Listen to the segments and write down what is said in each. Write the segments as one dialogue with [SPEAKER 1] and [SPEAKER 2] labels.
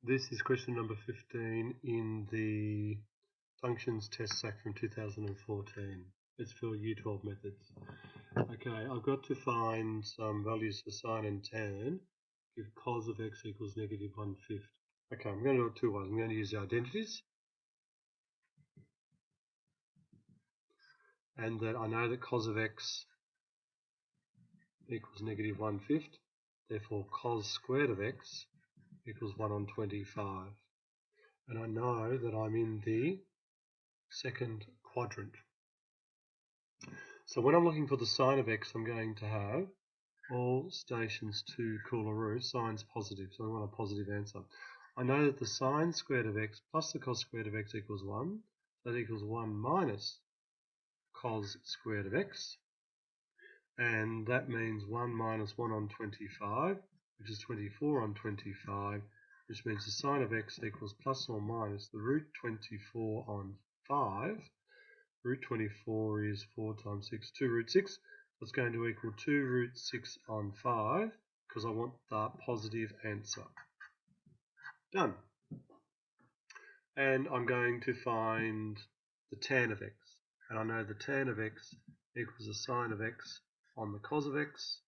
[SPEAKER 1] This is question number 15 in the Functions Test SAC from 2014. It's for Year 12 methods. Okay, I've got to find some values for sine and tan. Give cos of x equals -1/5. Okay, I'm going to do it two ways. I'm going to use the identities. And that I know that cos of x equals -1/5. Therefore, cos squared of x equals 1/25. And I know that I'm in the second quadrant. So when I'm looking for the sine of x, I'm going to have all stations to Coolaroo, sine's positive, so I want a positive answer. I know that the sine squared of x plus the cos squared of x equals 1. That equals 1 minus cos squared of x. And that means 1 minus 1/25, which is 24/25, which means the sine of x equals plus or minus the root 24/5. Root 24 is 4 times 6, 2 root 6. That's going to equal 2 root 6/5 because I want the positive answer. Done. And I'm going to find the tan of x. And I know the tan of x equals the sine of x on the cos of x,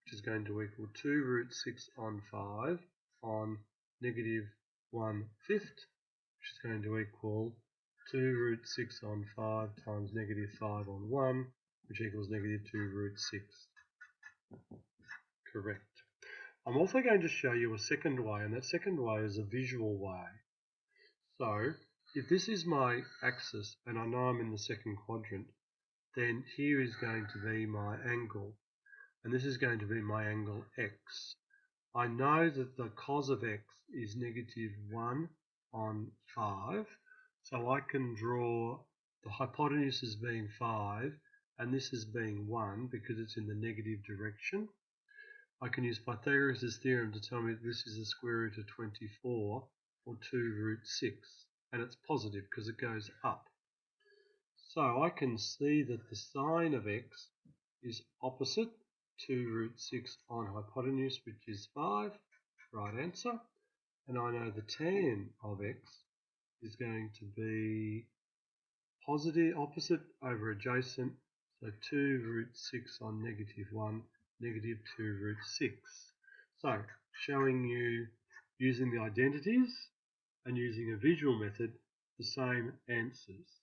[SPEAKER 1] which is going to equal 2 root 6/5 on -1/5, which is going to equal 2 root 6/5 times -5/1, which equals -2 root 6. Correct. I'm also going to show you a second way, and that second way is a visual way. So, if this is my axis, and I know I'm in the second quadrant, then here is going to be my angle, and this is going to be my angle x. I know that the cos of x is -1/5, so I can draw the hypotenuse as being 5 and this as being 1 because it's in the negative direction. I can use Pythagoras' theorem to tell me that this is the square root of 24 or 2 root 6, and it's positive because it goes up. So I can see that the sine of x is opposite 2 root 6 on hypotenuse, which is 5, right answer. And I know the tan of x is going to be positive, opposite over adjacent, so 2 root 6 on -1, -2 root 6. So, showing you using the identities and using a visual method, the same answers.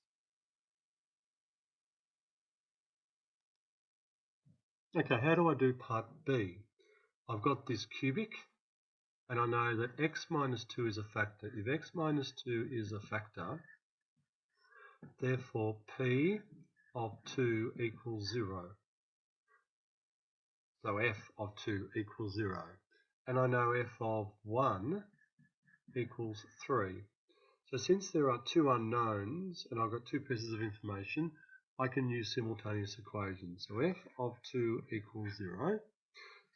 [SPEAKER 1] Okay, how do I do part B? I've got this cubic, and I know that x minus 2 is a factor. If x minus 2 is a factor, therefore p of 2 equals 0. So f of 2 equals 0. And I know f of 1 equals 3. So since there are two unknowns, and I've got two pieces of information, I can use simultaneous equations. So f of 2 equals 0.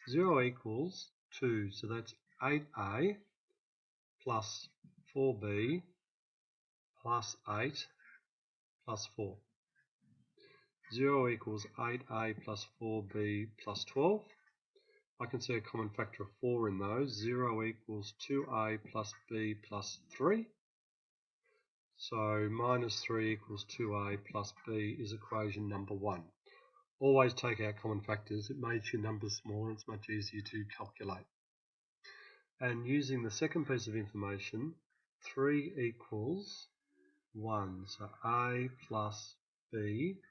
[SPEAKER 1] 0 equals 2, so that's 8a plus 4b plus 8 plus 4. 0 equals 8a plus 4b plus 12. I can see a common factor of 4 in those. 0 equals 2a plus b plus 3. So minus 3 equals 2a plus b is equation number 1. Always take out common factors. It makes your numbers smaller. It's much easier to calculate. And using the second piece of information, 3 equals 1. So a plus b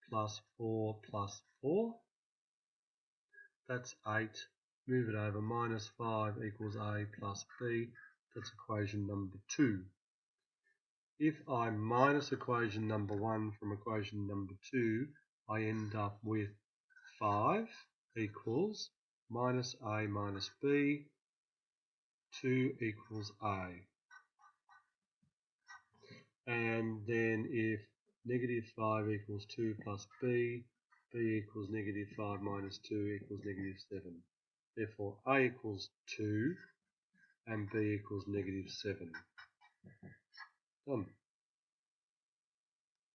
[SPEAKER 1] plus 4 plus 4. That's 8. Move it over. Minus 5 equals a plus b. That's equation number 2. If I minus equation number 1 from equation number 2, I end up with 5 equals minus a minus b. 2 equals a. And then if -5 equals 2 plus b, b equals -5 minus 2 equals -7. Therefore, a equals 2 and b equals -7. Done.